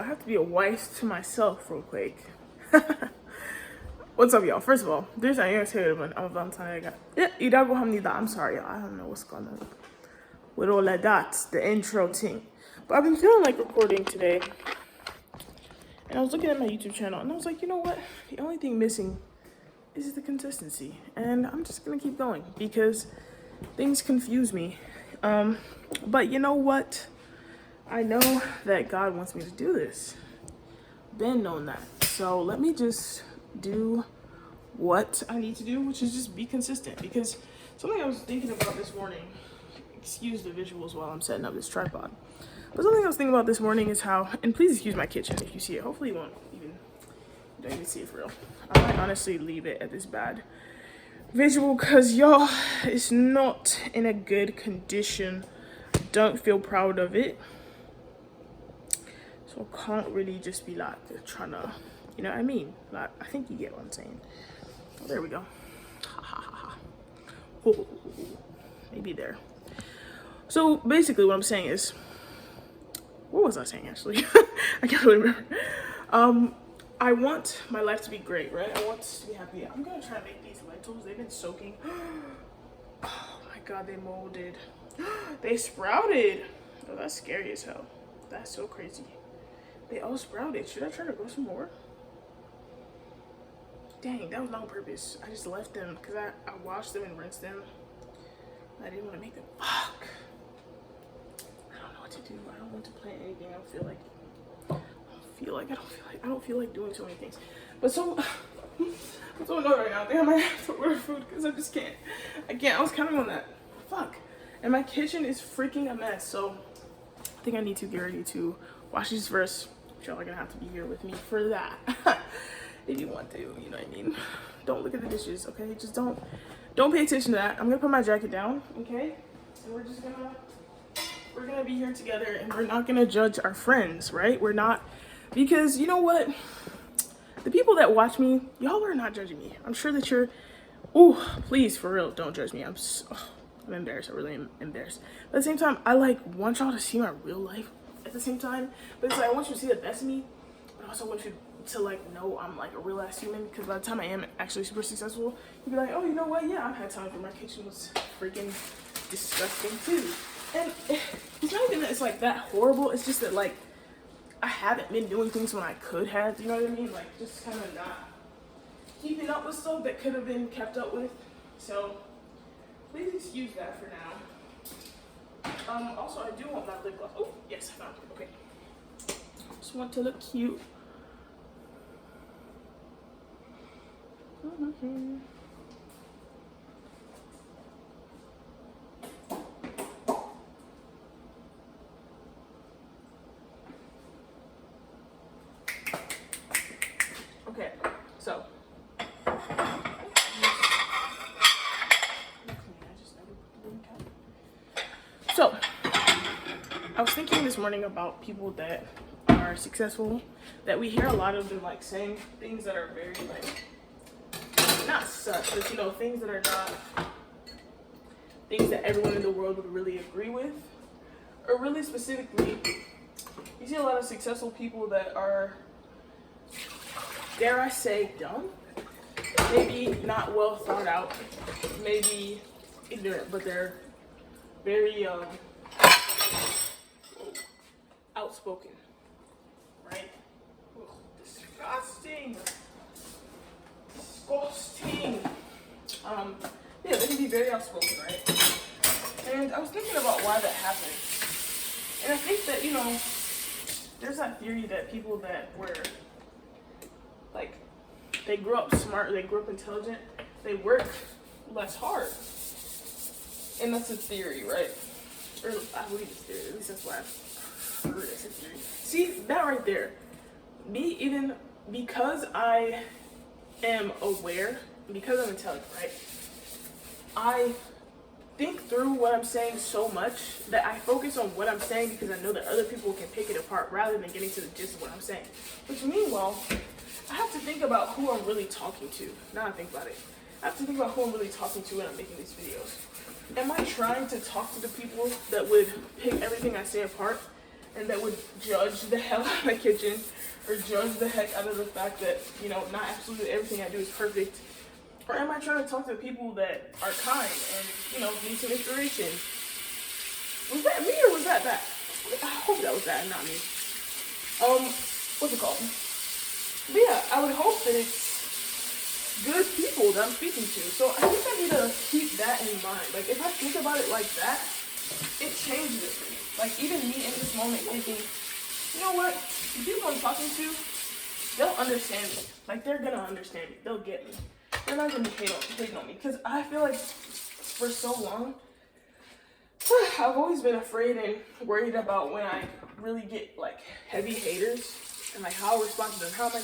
I have to be a wife to myself real quick. What's up, y'all? First of all, there's an I'm Valentine. I'm sorry, y'all. I don't know what's going on with all that dots, the intro thing. But I've been feeling like recording today. And I was looking at my YouTube channel and I was like, you know what? The only thing missing is the consistency. And I'm just gonna keep going because things confuse me. But you know what? I know that God wants me to do this. Been known that. So let me just do what I need to do, which is just be consistent. Because something I was thinking about this morning, excuse the visuals while I'm setting up this tripod. But something I was thinking about this morning is how, and please excuse my kitchen if you see it. Hopefully you don't even see it for real. I might honestly leave it at this bad visual because y'all, it's not in a good condition. Don't feel proud of it. So I can't really just be like trying to, you know what I mean? Like, I think you get what I'm saying. Oh, there we go. Ha ha ha ha. Oh, maybe there. So basically what I'm saying is, what was I saying actually? I can't really remember. I want my life to be great, right? I want to be happy. I'm gonna try to make these lentils. They've been soaking. Oh my God, they molded. They sprouted. Oh, that's scary as hell. That's so crazy. They all sprouted. Should I try to grow some more? Dang, that was not on purpose. I just left them because I washed them and rinsed them. I didn't want to make them. Fuck. I don't know what to do. I don't want to plant anything. I don't feel like doing so many things. But so I'm so annoyed right now. I think I might have to order food because I just can't. I was counting on that. Fuck. And my kitchen is freaking a mess. So I think I need to get ready to wash these first. Y'all are gonna have to be here with me for that. If you want to, you know what I mean. Don't look at the dishes, okay? Just don't pay attention to that. I'm gonna put my jacket down, okay? And we're gonna be here together and we're not gonna judge our friends, right? We're not, because you know what? The people that watch me, y'all are not judging me. I'm sure that you're, please, for real, don't judge me. I'm embarrassed. I really am embarrassed. But at the same time, I want y'all to see my real life at the same time. But it's like, I want you to see the best of me, but I also want you to know I'm a real ass human, because by the time I am actually super successful, you'll be like, oh, you know what? Yeah, I've had times where my kitchen was freaking disgusting too. And it's not even that it's that horrible. It's just that I haven't been doing things when I could have, you know what I mean? Just kind of not keeping up with stuff that could have been kept up with. So please excuse that for now. Also, I do want my lip gloss. Oh, yes, I found it. Okay. Just want to look cute. Okay, so. So, I was thinking this morning about people that are successful, that we hear a lot of them saying things that are very not such, but things that are not things that everyone in the world would really agree with. Or really specifically, you see a lot of successful people that are, dare I say, dumb, maybe not well thought out, maybe ignorant, but they're very outspoken, right? Ugh, disgusting. Yeah, they can be very outspoken, right? And I was thinking about why that happened. And I think that, there's that theory that people that were, they grew up smart, they grew up intelligent, they work less hard. And that's a theory, right? Or I believe it's theory, at least that's why I've heard it's a theory. See, that right there, because I am aware, because I'm intelligent, right? I think through what I'm saying so much that I focus on what I'm saying because I know that other people can pick it apart rather than getting to the gist of what I'm saying. Which meanwhile, I have to think about who I'm really talking to. Now I think about it. I have to think about who I'm really talking to when I'm making these videos. Am I trying to talk to the people that would pick everything I say apart and that would judge the hell out of my kitchen or judge the heck out of the fact that, you know, not absolutely everything I do is perfect? Or am I trying to talk to people that are kind and, you know, need some inspiration? Was that me or was that that? I hope that was that and not me. What's it called? But yeah, I would hope that it's good people that I'm speaking to. So I think I need to keep that in mind. Like, if I think about it like that, it changes it for me. Like, even me in this moment thinking, you know what? The people I'm talking to, they'll understand me. Like, they're gonna understand me. They'll get me. They're not gonna be hating on me. Because I feel like for so long, I've always been afraid and worried about when I really get like heavy haters and like how I'll respond to them. How am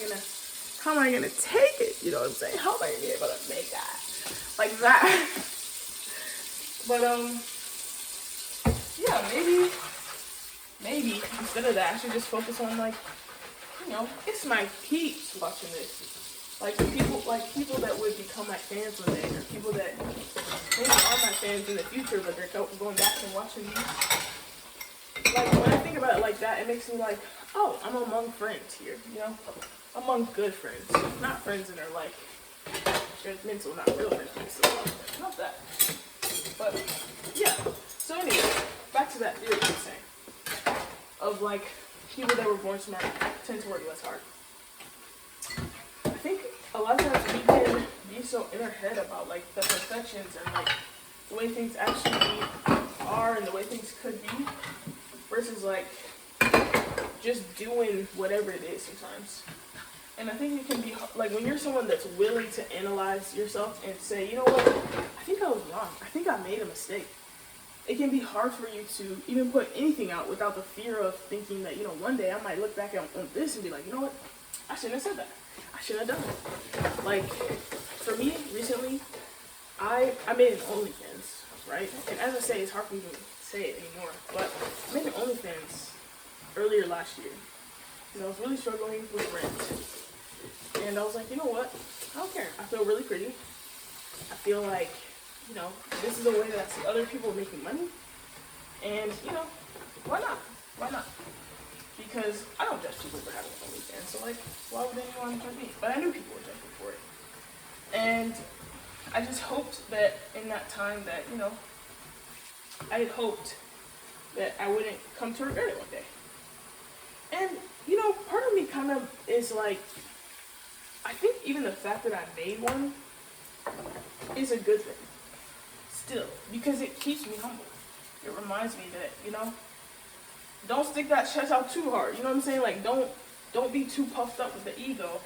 I gonna take it? You know what I'm saying? How am I gonna be able to make that? Like that. But yeah, maybe instead of that I should just focus on like, you know, it's my peeps watching this. Like people that would become my fans one day, or people that maybe are my fans in the future, but they're going back and watching me. Like, when I think about it like that, it makes me like, oh, I'm among friends here, you know? Among good friends. Not friends that are like judgmental, not real friends. So, not that. But, yeah. So anyway, back to that theory I was saying. Of like, people that were born smart tend to work less hard. I think a lot of times we can be so in our head about like the perfections and like the way things actually are and the way things could be versus like just doing whatever it is sometimes. And I think it can be like when you're someone that's willing to analyze yourself and say, you know what, I think I was wrong. I think I made a mistake. It can be hard for you to even put anything out without the fear of thinking that, you know, one day I might look back on this and be like, you know what, I shouldn't have said that. I should have done it. Like, for me, recently, I made an OnlyFans, right? And as I say, it's hard for me to say it anymore, but I made an OnlyFans earlier last year. And I was really struggling with rent. And I was like, you know what? I don't care. I feel really pretty. I feel like, you know, this is a way that I see other people making money. And, you know, why not? Why not? Because I don't judge people for having OnlyFans, so like, why would anyone judge me? But I knew people would judge me for it. And I just hoped that in that time that, you know, I had hoped that I wouldn't come to regret it one day. And, you know, part of me kind of is like, I think even the fact that I made one is a good thing. Still, because it keeps me humble. It reminds me that, you know, don't stick that chest out too hard. You know what I'm saying? Like, don't be too puffed up with the ego.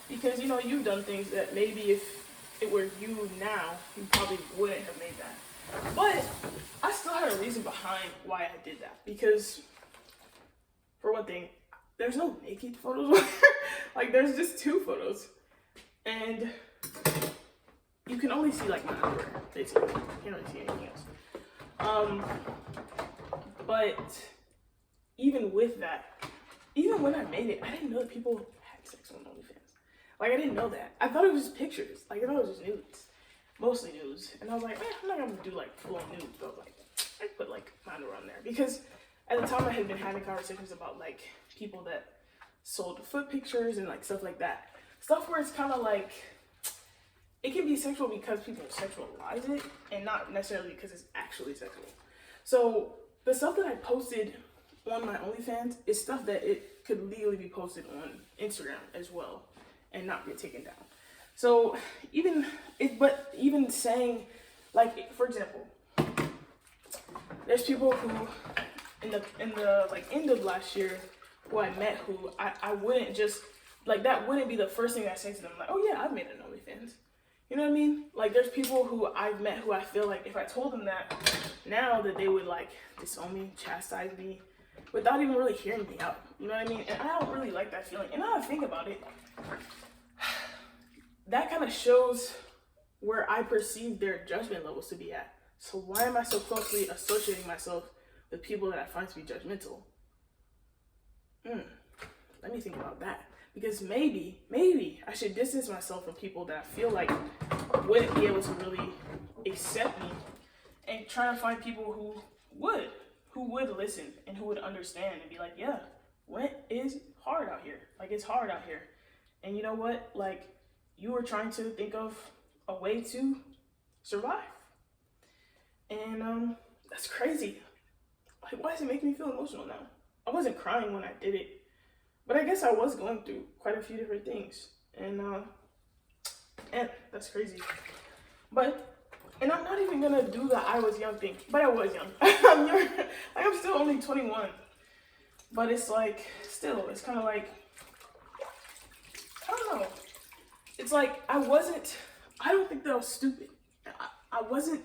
Because, you know, you've done things that maybe if it were you now, you probably wouldn't have made that. But I still had a reason behind why I did that. Because, for one thing, there's no naked photos on there. Like, there's just 2 photos. And you can only see, like, my underwear, basically. You can't really see anything else. But even with that, even when I made it, I didn't know that people had sex on OnlyFans. Like, I didn't know that. I thought it was just pictures. Like, I thought it was just nudes. Mostly nudes. And I was like, I'm not gonna do, like, full-on nudes. But I was like, I put, like, my underwear on there. Because at the time, I had been having conversations about, like, people that sold foot pictures and, like, stuff like that. Stuff where it's kind of like, it can be sexual because people sexualize it, and not necessarily because it's actually sexual. So, the stuff that I posted on my OnlyFans is stuff that it could legally be posted on Instagram as well and not get taken down. So even saying, like, for example, there's people who in the like end of last year who I met who I wouldn't just, like, that wouldn't be the first thing I say to them, like, oh yeah, I've made an OnlyFans. You know what I mean? Like, there's people who I've met who I feel like if I told them that now, that they would, like, disown me, chastise me, without even really hearing me out. You know what I mean? And I don't really like that feeling. And now I think about it, that kind of shows where I perceive their judgment levels to be at. So why am I so closely associating myself with people that I find to be judgmental? Let me think about that. Because maybe I should distance myself from people that I feel like wouldn't be able to really accept me, and try to find people who would, who would listen and who would understand and be like, yeah, rent is hard out here. Like, it's hard out here. And you know what? Like, you were trying to think of a way to survive. And that's crazy. Like, why does it make me feel emotional now? I wasn't crying when I did it, but I guess I was going through quite a few different things. And that's crazy. And I'm not even gonna do the I was young thing, but I was young. I'm young. Like, I'm still only 21. But it's like, still, it's kind of like, I don't know. It's like, I don't think that I was stupid. I wasn't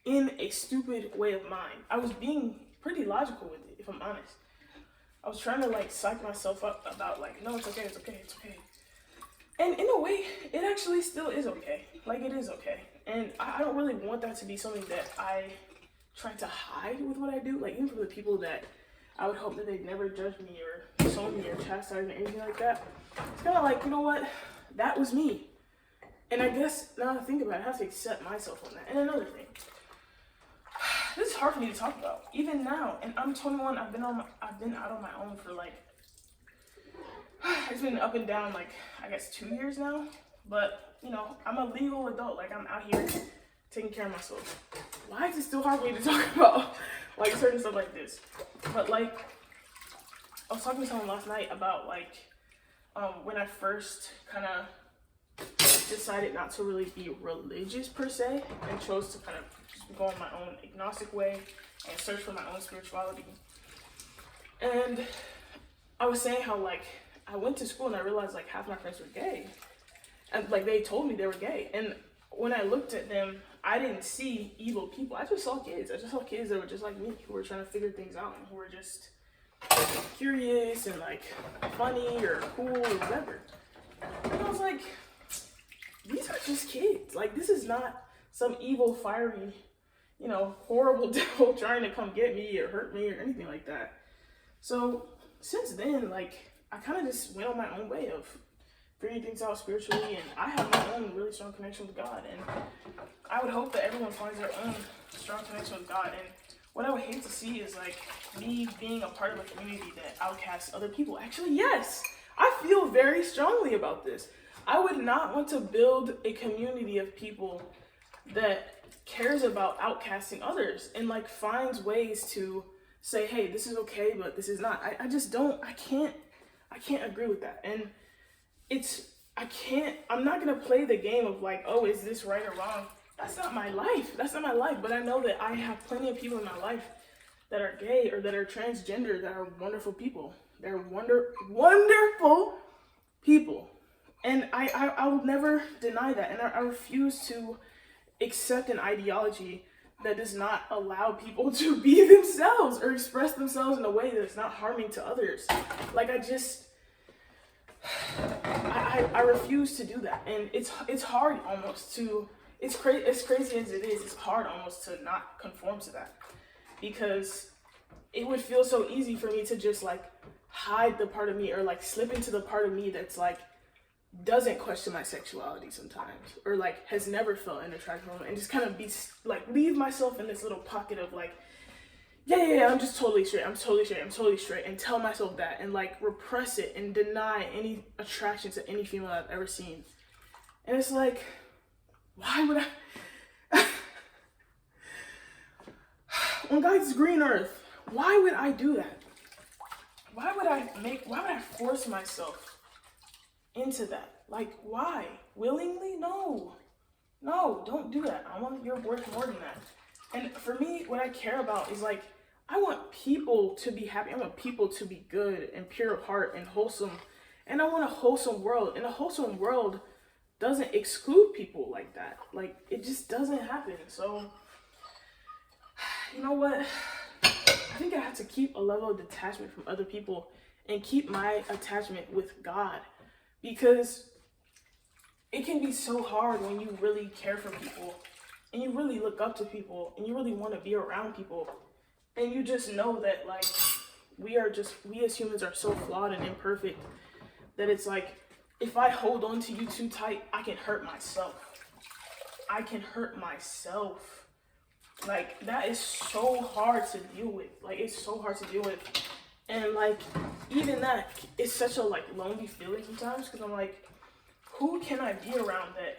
in a stupid way of mind. I was being pretty logical with it, if I'm honest. I was trying to like psych myself up about like, no, it's okay, it's okay, it's okay. And in a way, it actually still is okay. Like, it is okay. And I don't really want that to be something that I try to hide with what I do. Like, even for the people that I would hope that they'd never judge me or disown me or chastise me or anything like that. It's kind of like, you know what? That was me. And I guess now that I think about it, I have to accept myself on that. And another thing. This is hard for me to talk about, even now. And I'm 21. I've been out on my own for like, it's been up and down like, I guess 2 years now. But, you know, I'm a legal adult. Like, I'm out here taking care of myself. Why is it still hard for me to talk about like certain stuff like this? But like, I was talking to someone last night about like, when I first kind of decided not to really be religious per se and chose to kind of just go on my own agnostic way and search for my own spirituality. And I was saying how like I went to school and I realized like half my friends were gay, and like they told me they were gay. And when I looked at them, I didn't see evil people. I just saw kids. I just saw kids that were just like me, who were trying to figure things out and who were just curious and like funny or cool or whatever. And I was like, these are just kids. Like, this is not some evil, fiery, you know, horrible devil trying to come get me or hurt me or anything like that. So since then, like, I kind of just went on my own way of figuring things out spiritually, and I have my own really strong connection with God, and I would hope that everyone finds their own strong connection with God. And what I would hate to see is like me being a part of a community that outcasts other people. Actually, yes, I feel very strongly about this. I would not want to build a community of people that cares about outcasting others and like finds ways to say, hey, this is okay, but this is not. I can't agree with that. And I'm not gonna play the game of like, oh, is this right or wrong? That's not my life. But I know that I have plenty of people in my life that are gay or that are transgender that are wonderful people. They're wonderful people. And I will never deny that. And I refuse to accept an ideology that does not allow people to be themselves or express themselves in a way that's not harming to others. Like, I refuse to do that. And it's hard almost to, as crazy as it is, it's hard almost to not conform to that. Because it would feel so easy for me to just like hide the part of me or like slip into the part of me that's like, doesn't question my sexuality sometimes, or like has never felt an attraction and just kind of be like, leave myself in this little pocket of like, yeah, I'm just totally straight, I'm totally straight, and tell myself that and like repress it and deny any attraction to any female I've ever seen. And it's like, why would I on God's green earth, why would I do that? Why would I force myself into that? Like, why? Willingly? No, don't do that. You're worth more than that. And for me, what I care about is like, I want people to be happy. I want people to be good and pure of heart and wholesome. And I want a wholesome world. And a wholesome world doesn't exclude people like that. Like, it just doesn't happen. So, you know what? I think I have to keep a level of detachment from other people and keep my attachment with God. Because it can be so hard when you really care for people and you really look up to people and you really want to be around people, and you just know that like we as humans are so flawed and imperfect that it's like, if I hold on to you too tight, I can hurt myself. Like, that is so hard to deal with. Like, it's so hard to deal with. And, like, even that is such a, like, lonely feeling sometimes, because I'm like, who can I be around that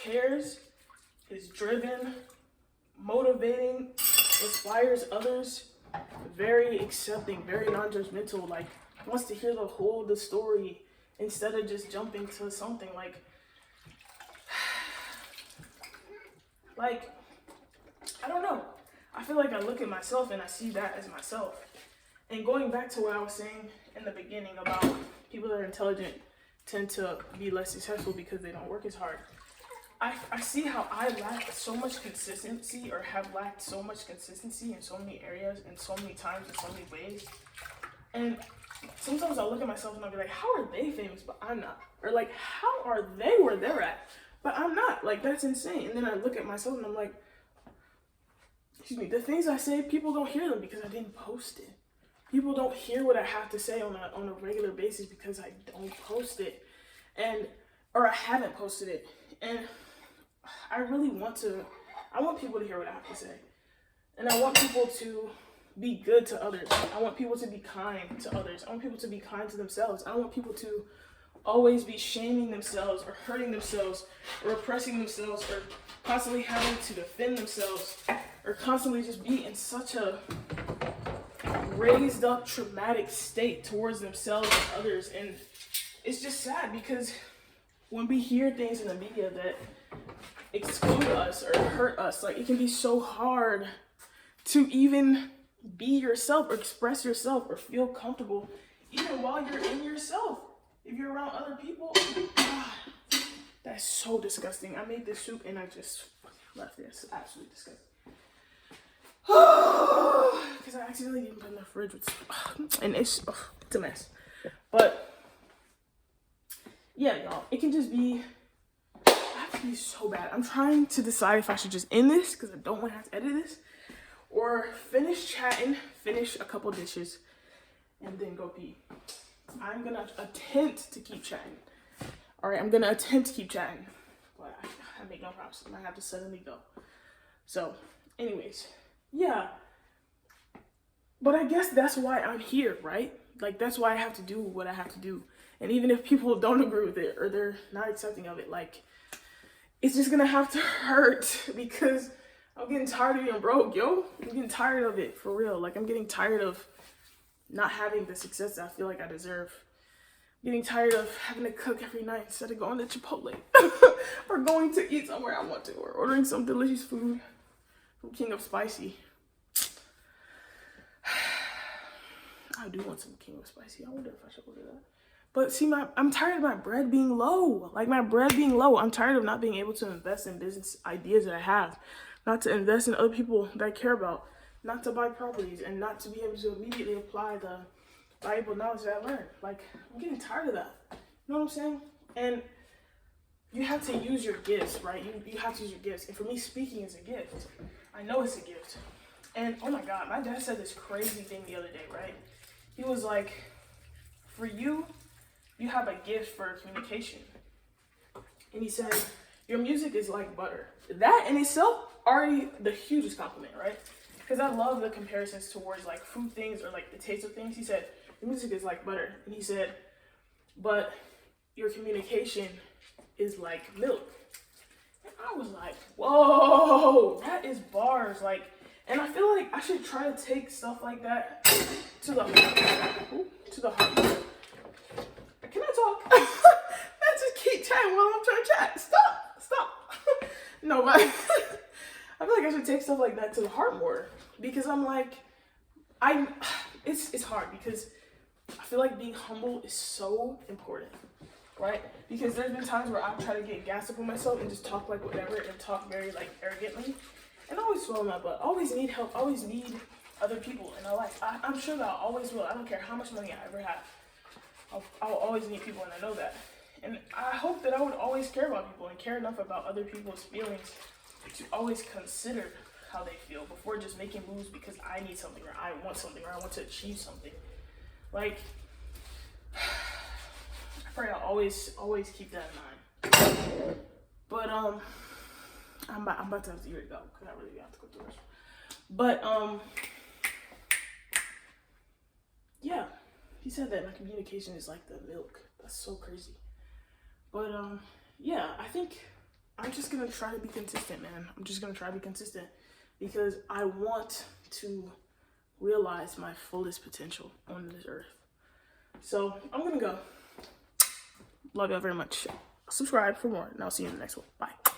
cares, is driven, motivating, inspires others, very accepting, very non-judgmental, like, wants to hear the story instead of just jumping to something, like, I don't know. I feel like I look at myself and I see that as myself. And going back to what I was saying in the beginning about people that are intelligent tend to be less successful because they don't work as hard. I see how I lack so much consistency, or have lacked so much consistency in so many areas and so many times in so many ways. And sometimes I'll look at myself and I'll be like, how are they famous but I'm not? Or like, how are they where they're at but I'm not? Like, that's insane. And then I look at myself and I'm like, excuse me, the things I say, people don't hear them because I didn't post it. People don't hear what I have to say on a regular basis because I don't post it, or I haven't posted it. And I really want people to hear what I have to say. And I want people to be good to others. I want people to be kind to others. I want people to be kind to themselves. I don't want people to always be shaming themselves or hurting themselves or oppressing themselves or constantly having to defend themselves or constantly just be in such a raised up traumatic state towards themselves and others. And it's just sad because when we hear things in the media that exclude us or hurt us, like, it can be so hard to even be yourself or express yourself or feel comfortable even while you're in yourself. If you're around other people, that's so disgusting. I made this soup and I just left it. It's absolutely disgusting. Because I accidentally didn't put it in the fridge, and it's a mess. But yeah, y'all, it can just be, I have to be so bad. I'm trying to decide if I should just end this because I don't want to have to edit this, or finish chatting, finish a couple dishes, and then go pee. I'm gonna attempt to keep chatting. All right, I'm gonna attempt to keep chatting, but I make no promises. I might have to suddenly go. So, anyways, yeah. But I guess that's why I'm here, right? Like, that's why I have to do what I have to do. And even if people don't agree with it or they're not accepting of it, like, it's just gonna have to hurt because I'm getting tired of being broke, yo. I'm getting tired of it, for real. Like, I'm getting tired of not having the success that I feel like I deserve. I'm getting tired of having to cook every night instead of going to Chipotle or going to eat somewhere I want to, or ordering some delicious food from King of Spicy. I do want some King of Spicy. I wonder if I should order that. But see, I'm tired of my bread being low. Like, my bread being low. I'm tired of not being able to invest in business ideas that I have. Not to invest in other people that I care about. Not to buy properties. And not to be able to immediately apply the valuable knowledge that I learned. Like, I'm getting tired of that. You know what I'm saying? And you have to use your gifts, right? You have to use your gifts. And for me, speaking is a gift. I know it's a gift. And, oh my God, my dad said this crazy thing the other day, right? He was like, for you, you have a gift for communication. And he said, your music is like butter. That in itself, already the hugest compliment, right? Because I love the comparisons towards like food things or like the taste of things. He said, your music is like butter. And he said, but your communication is like milk. And I was like, whoa, that is bars. Like, and I feel like I should try to take stuff like that to the heart. To the heart. Can I talk? Let's just keep chatting while I'm trying to chat. Stop. No, but I feel like I should take stuff like that to the heart more, because I'm like, it's hard because I feel like being humble is so important, right? Because there's been times where I've tried to get gassed up on myself and just talk like whatever and talk very like arrogantly, and I always swallow my butt. I always need help. I always need other people in my life. I'm sure that I always will. I don't care how much money I ever have. I'll always need people, and I know that. And I hope that I would always care about people and care enough about other people's feelings to always consider how they feel before just making moves because I need something or I want something or I want to achieve something. Like, I pray I'll always keep that in mind. But I'm about to have to go because I really have to go to the restroom. But yeah, he said that my communication is like the milk. That's so crazy. But yeah, I think I'm just gonna try to be consistent, man. I'm just gonna try to be consistent because I want to realize my fullest potential on this earth. So I'm gonna go. Love y'all very much. Subscribe for more, and I'll see you in the next one. Bye.